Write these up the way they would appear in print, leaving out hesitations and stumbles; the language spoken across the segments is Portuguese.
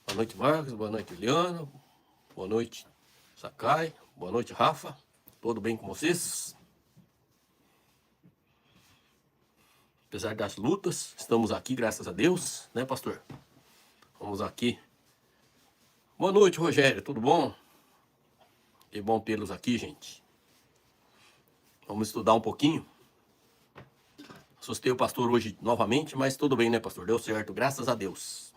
Boa noite, Marcos. Boa noite, Eliana. Boa noite, Sakai. Boa noite, Rafa. Tudo bem com vocês? Apesar das lutas, estamos aqui, graças a Deus, né, pastor? Vamos aqui. Boa noite, Rogério. Tudo bom? Que bom tê-los aqui, gente. Vamos estudar um pouquinho. Assustei o pastor hoje novamente, mas tudo bem, né, pastor? Deu certo, graças a Deus.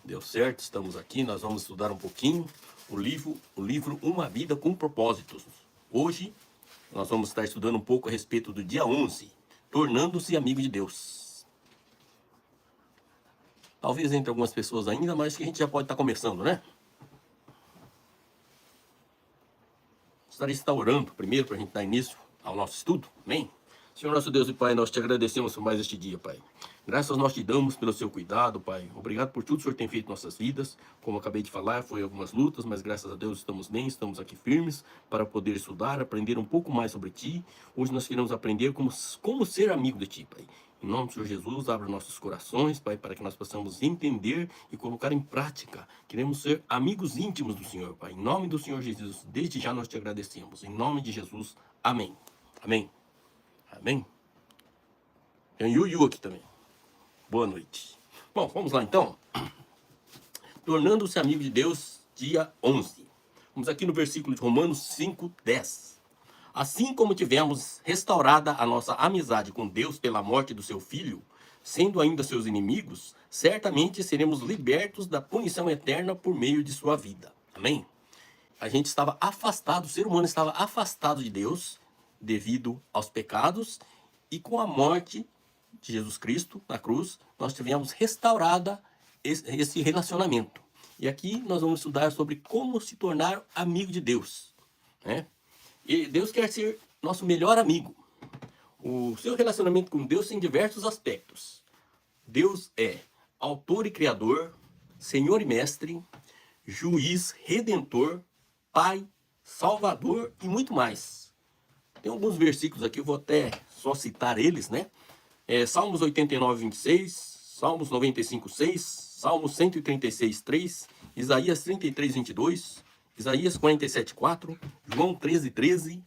Deu certo, estamos aqui, nós vamos estudar um pouquinho o livro Uma Vida com Propósitos. Hoje, nós vamos estar estudando um pouco a respeito do dia 11, tornando-se amigo de Deus. Talvez entre algumas pessoas ainda, mas que a gente já pode estar começando, né? Gostaria de estar orando primeiro para a gente dar início ao nosso estudo, amém? Senhor nosso Deus e Pai, nós te agradecemos por mais este dia, Pai. Graças nós te damos pelo seu cuidado, Pai. Obrigado por tudo que o Senhor tem feito em nossas vidas. Como eu acabei de falar, foi algumas lutas, mas graças a Deus estamos bem, estamos aqui firmes para poder estudar, aprender um pouco mais sobre Ti. Hoje nós queremos aprender como ser amigo de Ti, Pai. Em nome do Senhor Jesus, abra nossos corações, Pai, para que nós possamos entender e colocar em prática. Queremos ser amigos íntimos do Senhor, Pai. Em nome do Senhor Jesus, desde já nós te agradecemos. Em nome de Jesus, amém. Amém. Amém? Tem Yu aqui também. Boa noite. Bom, vamos lá então. Tornando-se amigo de Deus, dia 11. Vamos aqui no versículo de Romanos 5:10. Assim como tivemos restaurada a nossa amizade com Deus pela morte do seu Filho, sendo ainda seus inimigos, certamente seremos libertos da punição eterna por meio de sua vida. Amém? A gente estava afastado, o ser humano estava afastado de Deus devido aos pecados, e com a morte de Jesus Cristo na cruz, nós tivemos restaurada esse relacionamento. E aqui nós vamos estudar sobre como se tornar amigo de Deus, né? E Deus quer ser nosso melhor amigo. O seu relacionamento com Deus tem diversos aspectos. Deus é autor e criador, Senhor e mestre, juiz, redentor, Pai, Salvador e muito mais. Tem alguns versículos aqui, eu vou até só citar eles, né? Salmos 89:26, Salmos 95:6, Salmos 136:3, Isaías 33:22, Isaías 47:4, João 13:13,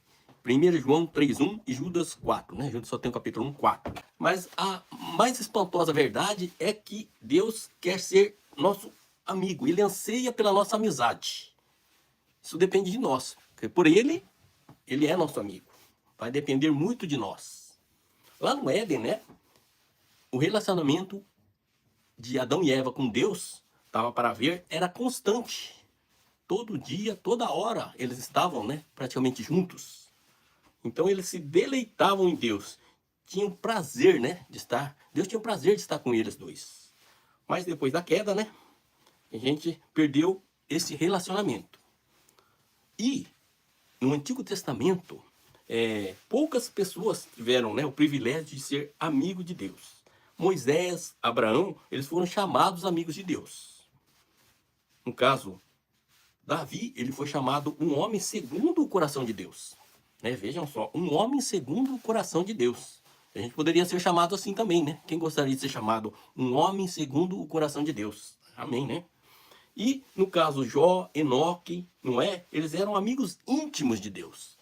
1 João 3:1 e Judas 4, né? Judas só tem o capítulo 1, 4. Mas a mais espantosa verdade é que Deus quer ser nosso amigo, Ele anseia pela nossa amizade. Isso depende de nós, porque por Ele é nosso amigo. Vai depender muito de nós. Lá no Éden, né? O relacionamento de Adão e Eva com Deus, estava para ver, era constante. Todo dia, toda hora, eles estavam, né, praticamente juntos. Então eles se deleitavam em Deus. Tinham prazer, né, de estar. Deus tinha o prazer de estar com eles dois. Mas depois da queda, né, a gente perdeu esse relacionamento. E no Antigo Testamento, poucas pessoas tiveram, né, o privilégio de ser amigo de Deus. Moisés, Abraão, eles foram chamados amigos de Deus. No caso, Davi, ele foi chamado um homem segundo o coração de Deus. Né? Vejam só, um homem segundo o coração de Deus. A gente poderia ser chamado assim também, né? Quem gostaria de ser chamado um homem segundo o coração de Deus? Amém, né? E, no caso, Jó, Enoque, Noé, eles eram amigos íntimos de Deus.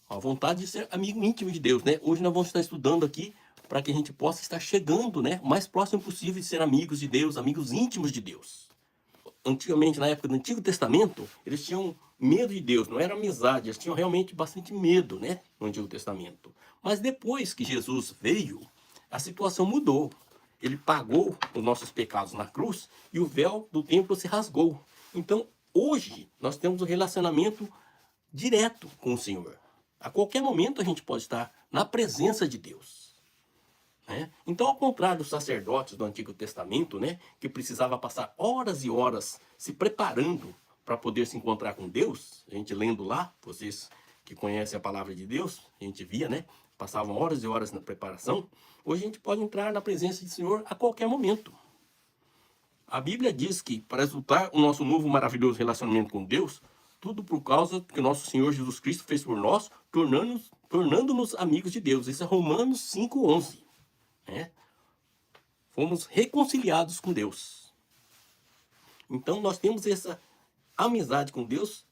A vontade de ser amigo íntimo de Deus, né? Hoje nós vamos estar estudando aqui para que a gente possa estar chegando, né, o mais próximo possível de ser amigos de Deus, amigos íntimos de Deus. Antigamente, na época do Antigo Testamento, eles tinham medo de Deus, não era amizade, eles tinham realmente bastante medo, né, no Antigo Testamento. Mas depois que Jesus veio, a situação mudou. Ele pagou os nossos pecados na cruz e o véu do templo se rasgou. Então, hoje, nós temos um relacionamento direto com o Senhor. A qualquer momento a gente pode estar na presença de Deus. Né? Então, ao contrário dos sacerdotes do Antigo Testamento, né, que precisava passar horas e horas se preparando para poder se encontrar com Deus, a gente lendo lá, vocês que conhecem a palavra de Deus, a gente via, né, passavam horas e horas na preparação. Hoje a gente pode entrar na presença do Senhor a qualquer momento. A Bíblia diz que para resultar o nosso novo maravilhoso relacionamento com Deus, tudo por causa que o nosso Senhor Jesus Cristo fez por nós, tornando-nos amigos de Deus. Isso é Romanos 5:11. né? Fomos reconciliados com Deus. Então nós temos essa amizade com Deus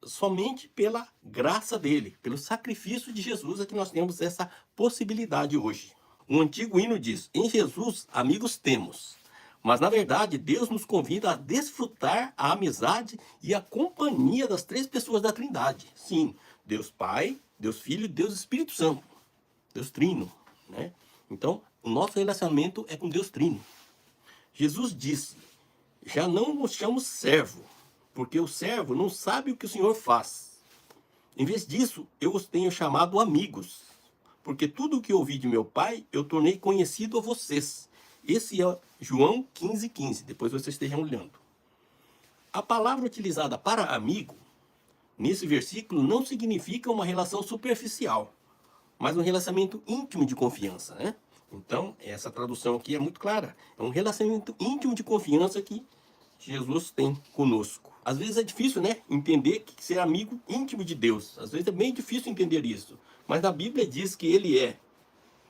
somente pela graça dele, pelo sacrifício de Jesus é que nós temos essa possibilidade hoje. Um antigo hino diz: em Jesus amigos temos. Mas na verdade Deus nos convida a desfrutar a amizade e a companhia das três pessoas da Trindade. Sim, Deus Pai, Deus Filho e Deus Espírito Santo. Deus Trino, né? Então, o nosso relacionamento é com Deus Trino. Jesus disse: já não vos chamo servo, porque o servo não sabe o que o Senhor faz. Em vez disso, eu os tenho chamado amigos, porque tudo o que ouvi de meu Pai, eu tornei conhecido a vocês. Esse é João 15,15, depois vocês estejam olhando. A palavra utilizada para amigo, nesse versículo, não significa uma relação superficial, mas um relacionamento íntimo de confiança, né? Então, essa tradução aqui é muito clara. É um relacionamento íntimo de confiança que Jesus tem conosco. Às vezes é difícil, né, entender que ser amigo íntimo de Deus. Às vezes é bem difícil entender isso. Mas na Bíblia diz que ele é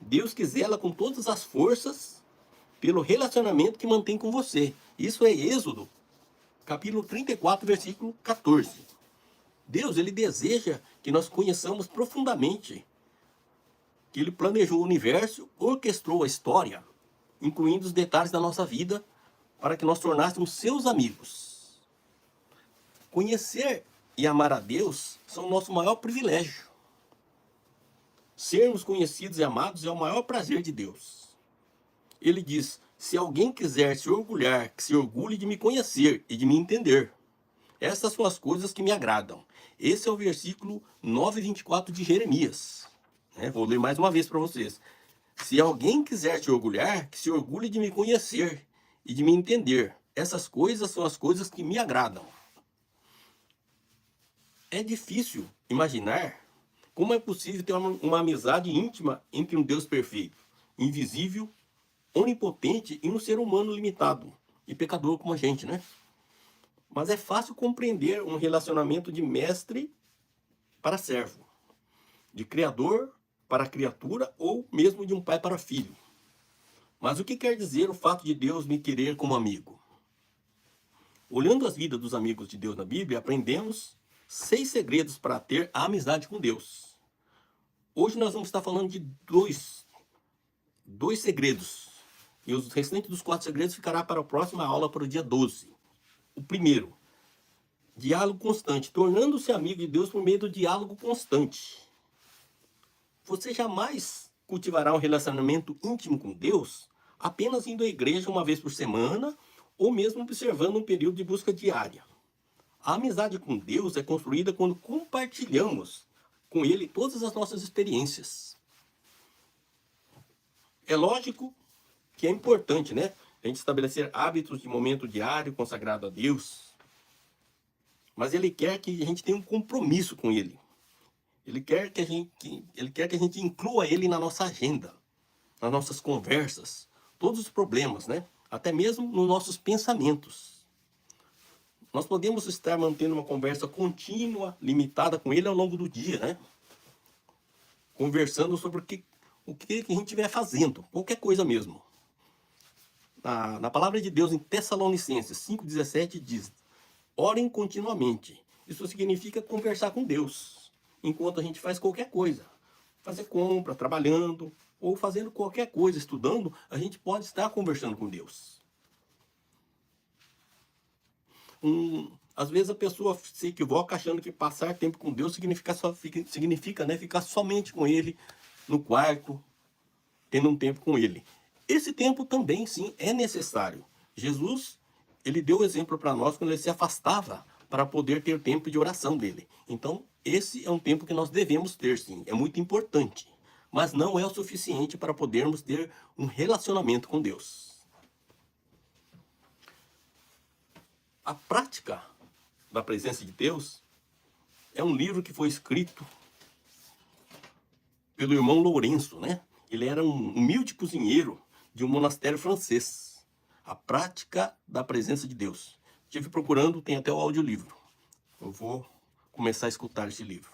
Deus que zela com todas as forças pelo relacionamento que mantém com você. Isso é Êxodo, capítulo 34, versículo 14. Deus, ele deseja que nós conheçamos profundamente que ele planejou o universo, orquestrou a história, incluindo os detalhes da nossa vida, para que nós tornássemos seus amigos. Conhecer e amar a Deus são o nosso maior privilégio. Sermos conhecidos e amados é o maior prazer de Deus. Ele diz: se alguém quiser se orgulhar, que se orgulhe de me conhecer e de me entender. Essas são as coisas que me agradam. Esse é o versículo 9:24 de Jeremias. Vou ler mais uma vez para vocês. Se alguém quiser se orgulhar, que se orgulhe de me conhecer e de me entender. Essas coisas são as coisas que me agradam. É difícil imaginar como é possível ter uma amizade íntima entre um Deus perfeito, invisível, onipotente e um ser humano limitado e pecador como a gente, né? Mas é fácil compreender um relacionamento de mestre para servo, de criador para criatura ou mesmo de um pai para filho. Mas o que quer dizer o fato de Deus me querer como amigo? Olhando as vidas dos amigos de Deus na Bíblia, aprendemos 6 segredos para ter a amizade com Deus. Hoje nós vamos estar falando de dois segredos. E os restantes dos 4 segredos ficará para a próxima aula, para o dia 12. O primeiro, diálogo constante, tornando-se amigo de Deus por meio do diálogo constante. Você jamais cultivará um relacionamento íntimo com Deus apenas indo à igreja uma vez por semana ou mesmo observando um período de busca diária. A amizade com Deus é construída quando compartilhamos com Ele todas as nossas experiências. É lógico que é importante, né, a gente estabelecer hábitos de momento diário consagrado a Deus. Mas Ele quer que a gente tenha um compromisso com Ele. Ele quer que a gente inclua Ele na nossa agenda, nas nossas conversas, todos os problemas, né? Até mesmo nos nossos pensamentos. Nós podemos estar mantendo uma conversa contínua, limitada com Ele ao longo do dia, né? Conversando sobre o que a gente estiver fazendo, qualquer coisa mesmo. Na palavra de Deus em Tessalonicenses 5,17 diz: orem continuamente. Isso significa conversar com Deus, enquanto a gente faz qualquer coisa. Fazer compra, trabalhando, ou fazendo qualquer coisa, estudando, a gente pode estar conversando com Deus. Às vezes a pessoa se equivoca achando que passar tempo com Deus significa, né, ficar somente com Ele no quarto, tendo um tempo com Ele. Esse tempo também, sim, é necessário. Jesus, ele deu o exemplo para nós quando ele se afastava para poder ter tempo de oração dele. Então, esse é um tempo que nós devemos ter, sim. É muito importante. Mas não é o suficiente para podermos ter um relacionamento com Deus. A prática da presença de Deus é um livro que foi escrito pelo irmão Lourenço, né? Ele era um humilde cozinheiro de um monastério francês. A prática da presença de Deus. Estive procurando, tem até o audiolivro. Eu vou começar a escutar esse livro.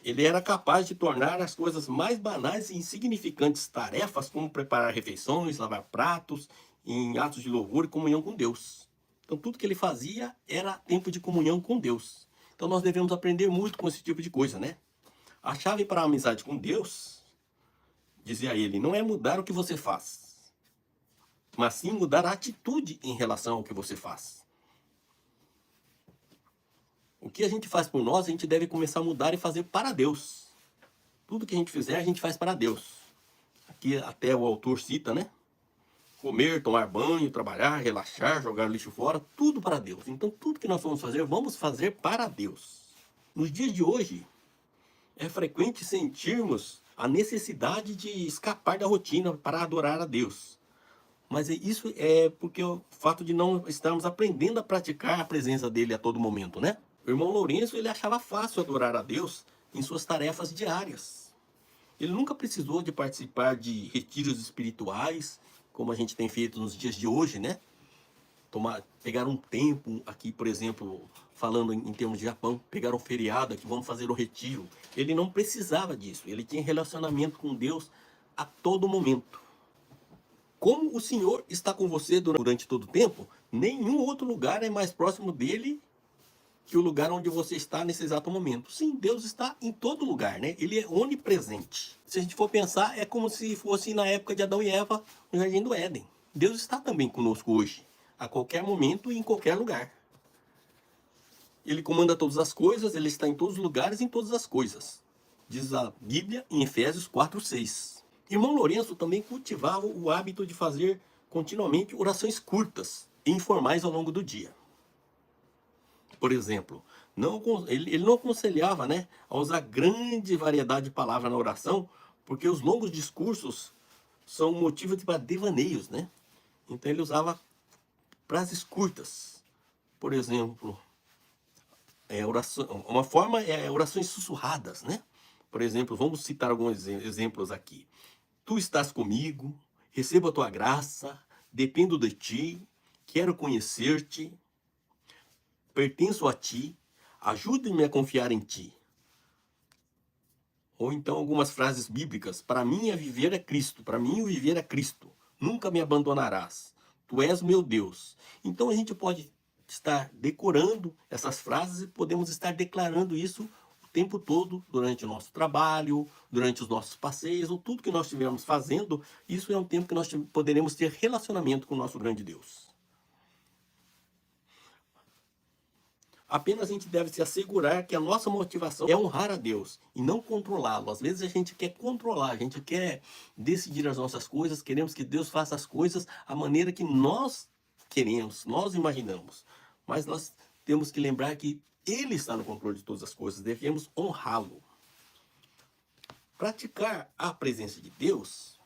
Ele era capaz de tornar as coisas mais banais e insignificantes tarefas, como preparar refeições, lavar pratos, em atos de louvor e comunhão com Deus. Então, tudo que ele fazia era tempo de comunhão com Deus. Então, nós devemos aprender muito com esse tipo de coisa, né? A chave para a amizade com Deus, dizia ele, não é mudar o que você faz, mas sim mudar a atitude em relação ao que você faz. O que a gente faz por nós, a gente deve começar a mudar e fazer para Deus. Tudo que a gente fizer, a gente faz para Deus. Aqui até o autor cita, né? Comer, tomar banho, trabalhar, relaxar, jogar lixo fora, tudo para Deus. Então, tudo que nós vamos fazer para Deus. Nos dias de hoje, é frequente sentirmos a necessidade de escapar da rotina para adorar a Deus. Mas isso é porque o fato de não estarmos aprendendo a praticar a presença dele a todo momento, né? O irmão Lourenço, ele achava fácil adorar a Deus em suas tarefas diárias. Ele nunca precisou de participar de retiros espirituais, como a gente tem feito nos dias de hoje, né? Pegar um tempo aqui, por exemplo, falando em termos de Japão, pegar um feriado aqui, vamos fazer um retiro. Ele não precisava disso, ele tinha relacionamento com Deus a todo momento. Como o Senhor está com você durante todo o tempo, nenhum outro lugar é mais próximo dele que o lugar onde você está nesse exato momento. Sim, Deus está em todo lugar, né? Ele é onipresente. Se a gente for pensar, é como se fosse na época de Adão e Eva, no Jardim do Éden. Deus está também conosco hoje, a qualquer momento e em qualquer lugar. Ele comanda todas as coisas, ele está em todos os lugares e em todas as coisas. Diz a Bíblia em Efésios 4:6. Irmão Lourenço também cultivava o hábito de fazer continuamente orações curtas e informais ao longo do dia. Por exemplo, ele não aconselhava, né, a usar grande variedade de palavras na oração, porque os longos discursos são motivo de devaneios, né? Então ele usava frases curtas. Por exemplo, uma forma é orações sussurradas, né? Por exemplo, vamos citar alguns exemplos aqui. Tu estás comigo, recebo a tua graça, dependo de ti, quero conhecer-te, pertenço a ti, ajude-me a confiar em ti. Ou então algumas frases bíblicas, para mim viver é Cristo, para mim o viver é Cristo, nunca me abandonarás, tu és meu Deus. Então a gente pode estar decorando essas frases e podemos estar declarando isso o tempo todo, durante o nosso trabalho, durante os nossos passeios, ou tudo que nós estivermos fazendo, isso é um tempo que nós poderemos ter relacionamento com o nosso grande Deus. Apenas a gente deve se assegurar que a nossa motivação é honrar a Deus e não controlá-lo. Às vezes a gente quer controlar, a gente quer decidir as nossas coisas, queremos que Deus faça as coisas à maneira que nós queremos, nós imaginamos. Mas nós temos que lembrar que Ele está no controle de todas as coisas, devemos honrá-lo. Praticar a presença de Deus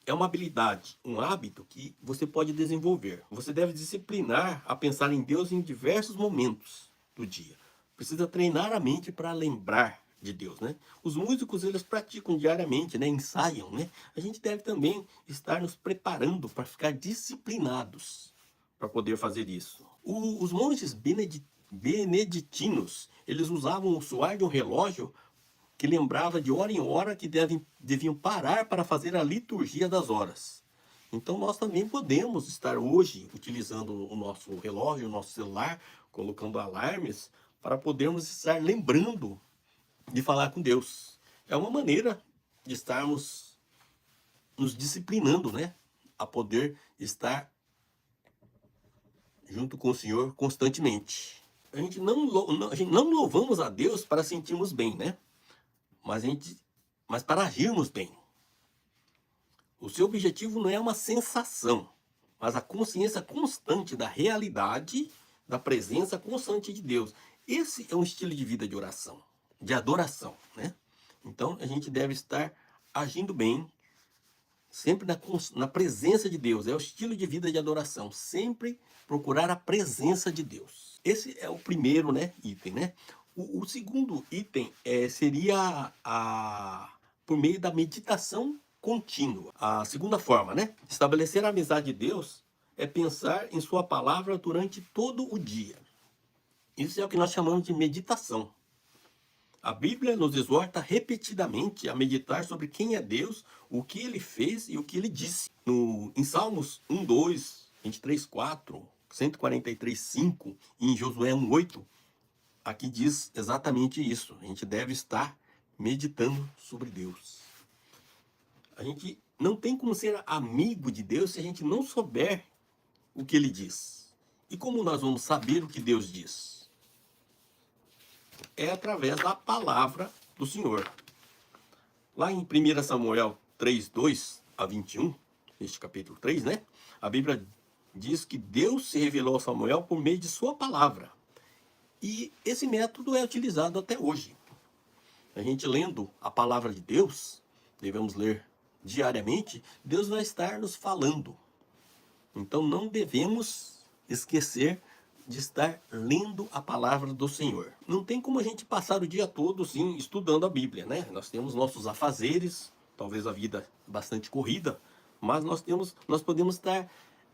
é uma habilidade, um hábito que você pode desenvolver. Você deve disciplinar a pensar em Deus em diversos momentos do dia. Precisa treinar a mente para lembrar de Deus, né? Os músicos, eles praticam diariamente, né? Ensaiam, né? A gente deve também estar nos preparando para ficar disciplinados para poder fazer isso. Os monges beneditinos, eles usavam o soar de um relógio que lembrava de hora em hora que deviam parar para fazer a liturgia das horas. Então nós também podemos estar hoje utilizando o nosso relógio, o nosso celular, colocando alarmes para podermos estar lembrando de falar com Deus. É uma maneira de estarmos nos disciplinando, né? A poder estar junto com o Senhor constantemente. A gente não louvamos a Deus para sentirmos bem, né? Mas para agirmos bem. O seu objetivo não é uma sensação, mas a consciência constante da realidade, da presença constante de Deus. Esse é um estilo de vida de oração, de adoração, né? Então a gente deve estar agindo bem, sempre na presença de Deus. É o estilo de vida de adoração, sempre procurar a presença de Deus. Esse é o primeiro, né, item, né? O segundo item seria por meio da meditação contínua. A segunda forma, né? Estabelecer a amizade de Deus é pensar em sua palavra durante todo o dia. Isso é o que nós chamamos de meditação. A Bíblia nos exorta repetidamente a meditar sobre quem é Deus, o que ele fez e o que ele disse. Em Salmos 1:2, 23:4, 143:5 e em Josué 1:8, aqui diz exatamente isso. A gente deve estar meditando sobre Deus. A gente não tem como ser amigo de Deus se a gente não souber o que ele diz. E como nós vamos saber o que Deus diz? É através da palavra do Senhor. Lá em 1 Samuel 3:2-21, neste capítulo 3, né? A Bíblia diz que Deus se revelou a Samuel por meio de sua palavra. E esse método é utilizado até hoje. A gente lendo a palavra de Deus, devemos ler diariamente, Deus vai estar nos falando. Então não devemos esquecer de estar lendo a palavra do Senhor. Não tem como a gente passar o dia todo sim estudando a Bíblia, né? Nós temos nossos afazeres, talvez a vida bastante corrida, mas nós podemos estar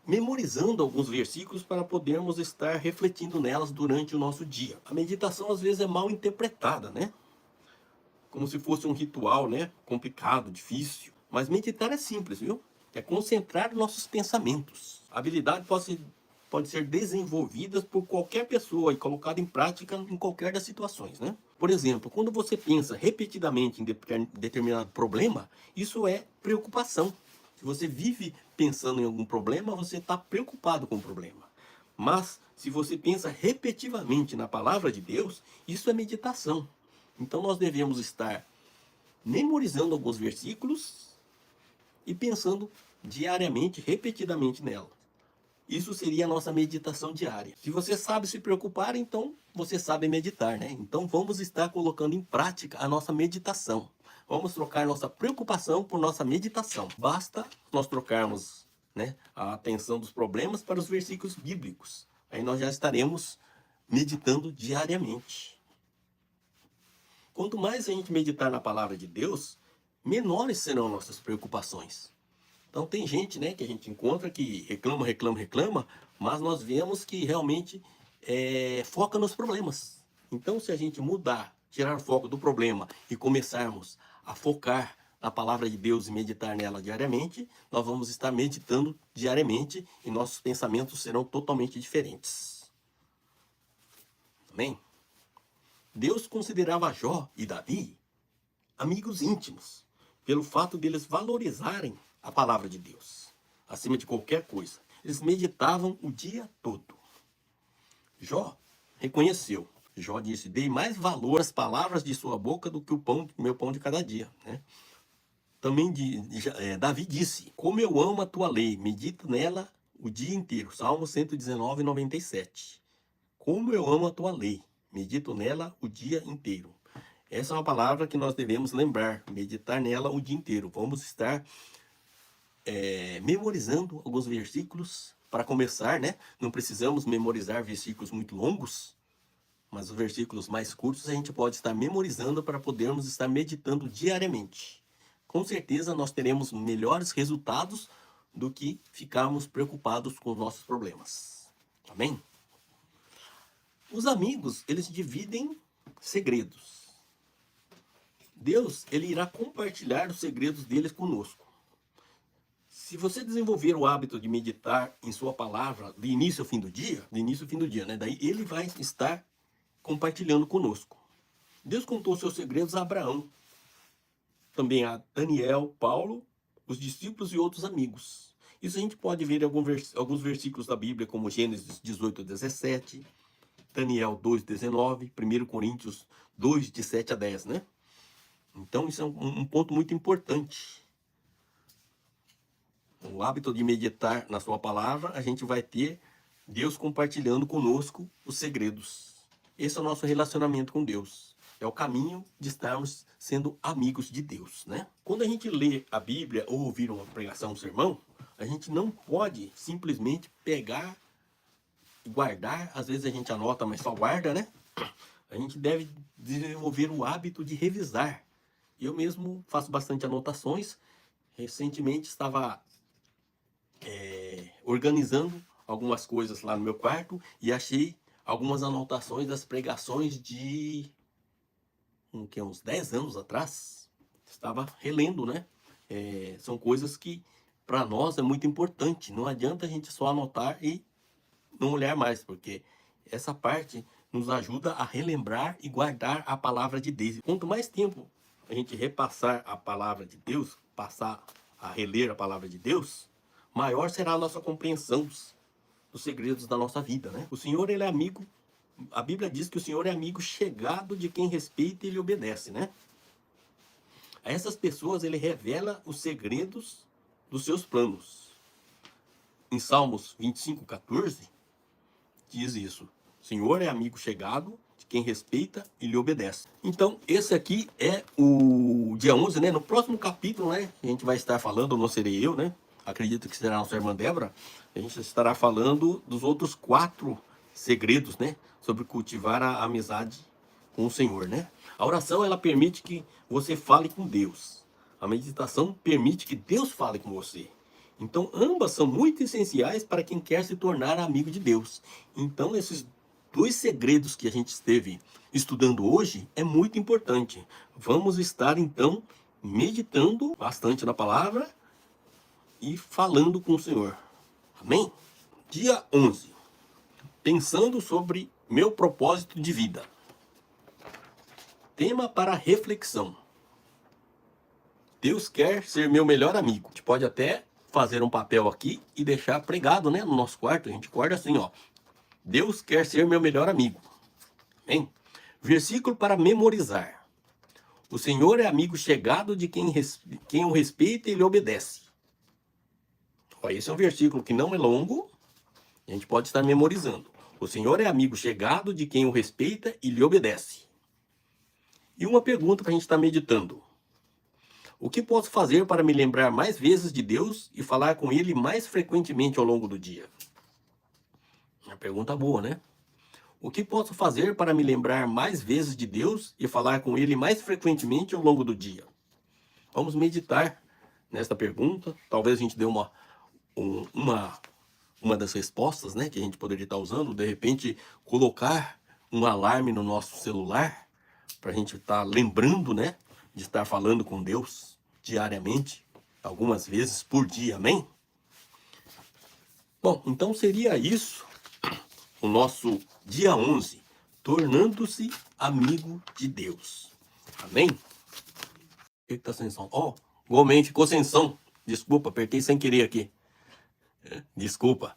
memorizando alguns versículos para podermos estar refletindo nelas durante o nosso dia. A meditação às vezes é mal interpretada, né? Como se fosse um ritual, né? Complicado, difícil. Mas meditar é simples, viu? É concentrar nossos pensamentos. A habilidade pode ser desenvolvida por qualquer pessoa e colocada em prática em qualquer das situações, né? Por exemplo, quando você pensa repetidamente em determinado problema, isso é preocupação. Se você vive pensando em algum problema, você está preocupado com o problema. Mas, se você pensa repetitivamente na palavra de Deus, isso é meditação. Então, nós devemos estar memorizando alguns versículos e pensando diariamente, repetidamente nela. Isso seria a nossa meditação diária. Se você sabe se preocupar, então você sabe meditar, né? Então vamos estar colocando em prática a nossa meditação. Vamos trocar nossa preocupação por nossa meditação. Basta nós trocarmos, né, a atenção dos problemas para os versículos bíblicos. Aí nós já estaremos meditando diariamente. Quanto mais a gente meditar na palavra de Deus, menores serão nossas preocupações. Então tem gente, né, que a gente encontra que reclama, mas nós vemos que realmente foca nos problemas. Então se a gente mudar, tirar o foco do problema e começarmos a focar na palavra de Deus e meditar nela diariamente, nós vamos estar meditando diariamente e nossos pensamentos serão totalmente diferentes. Amém? Deus considerava Jó e Davi amigos íntimos, pelo fato deles valorizarem a palavra de Deus, acima de qualquer coisa. Eles meditavam o dia todo. Jó reconheceu. Jó disse: dei mais valor às palavras de sua boca do que o meu pão de cada dia, né? Também Davi disse: como eu amo a tua lei, medito nela o dia inteiro. Salmo 119:97. Como eu amo a tua lei, medito nela o dia inteiro. Essa é uma palavra que nós devemos lembrar, meditar nela o dia inteiro. Vamos estar memorizando alguns versículos para começar, né? Não precisamos memorizar versículos muito longos, mas os versículos mais curtos a gente pode estar memorizando para podermos estar meditando diariamente. Com certeza nós teremos melhores resultados do que ficarmos preocupados com os nossos problemas. Amém? Os amigos, eles dividem segredos. Deus, ele irá compartilhar os segredos deles conosco. Se você desenvolver o hábito de meditar em sua palavra de início ao fim do dia, né? Daí ele vai estar compartilhando conosco. Deus contou seus segredos a Abraão, também a Daniel, Paulo, os discípulos e outros amigos. Isso a gente pode ver em alguns versículos da Bíblia, como Gênesis 18:17, Daniel 2:19, 1 Coríntios 2:7-10, né? Então isso é um ponto muito importante. O hábito de meditar na sua palavra, a gente vai ter Deus compartilhando conosco os segredos. Esse é o nosso relacionamento com Deus. É o caminho de estarmos sendo amigos de Deus, né? Quando a gente lê a Bíblia ou ouvir uma pregação, um sermão, a gente não pode simplesmente pegar e guardar. Às vezes a gente anota, mas só guarda, né? A gente deve desenvolver o hábito de revisar. Eu mesmo faço bastante anotações. Recentemente estava organizando algumas coisas lá no meu quarto e achei algumas anotações das pregações de uns 10 anos atrás, estava relendo, né? São coisas que para nós é muito importante. Não adianta a gente só anotar e não olhar mais, porque essa parte nos ajuda a relembrar e guardar a palavra de Deus. Quanto mais tempo a gente repassar a palavra de Deus, passar a reler a palavra de Deus, maior será a nossa compreensão dos segredos da nossa vida, né? O Senhor, ele é amigo. A Bíblia diz que o Senhor é amigo chegado de quem respeita e lhe obedece, né? A essas pessoas ele revela os segredos dos seus planos. Em Salmos 25:14, diz isso. O Senhor é amigo chegado de quem respeita e lhe obedece. Então, esse aqui é o dia 11, né? No próximo capítulo, né? A gente vai estar falando, não serei eu, né? Acredito que será a nossa irmã Débora. A gente estará falando dos outros 4 segredos, né? Sobre cultivar a amizade com o Senhor, né? A oração, ela permite que você fale com Deus. A meditação permite que Deus fale com você. Então, ambas são muito essenciais para quem quer se tornar amigo de Deus. Então, esses 2 segredos que a gente esteve estudando hoje é muito importante. Vamos estar, então, meditando bastante na palavra e falando com o Senhor. Amém? Dia 11. Pensando sobre meu propósito de vida. Tema para reflexão. Deus quer ser meu melhor amigo. A gente pode até fazer um papel aqui e deixar pregado, né, no nosso quarto. A gente guarda assim, ó. Deus quer ser meu melhor amigo. Amém? Versículo para memorizar. O Senhor é amigo chegado de quem o respeita e lhe obedece. Ó, esse é um versículo que não é longo. A gente pode estar memorizando. O Senhor é amigo chegado de quem o respeita e lhe obedece. E uma pergunta para a gente estar meditando. O que posso fazer para me lembrar mais vezes de Deus e falar com Ele mais frequentemente ao longo do dia? Uma pergunta boa, né? O que posso fazer para me lembrar mais vezes de Deus e falar com Ele mais frequentemente ao longo do dia? Vamos meditar nesta pergunta. Talvez a gente dê uma das respostas, né, que a gente poderia estar usando. De repente, colocar um alarme no nosso celular para a gente estar lembrando, né, de estar falando com Deus diariamente, algumas vezes por dia, amém? Bom, então seria isso o nosso dia 11, tornando-se amigo de Deus, amém? O que está sem som? Ó, igualmente ficou sem som, desculpa, apertei sem querer aqui, desculpa.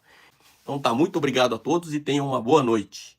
Então tá, muito obrigado a todos e tenham uma boa noite.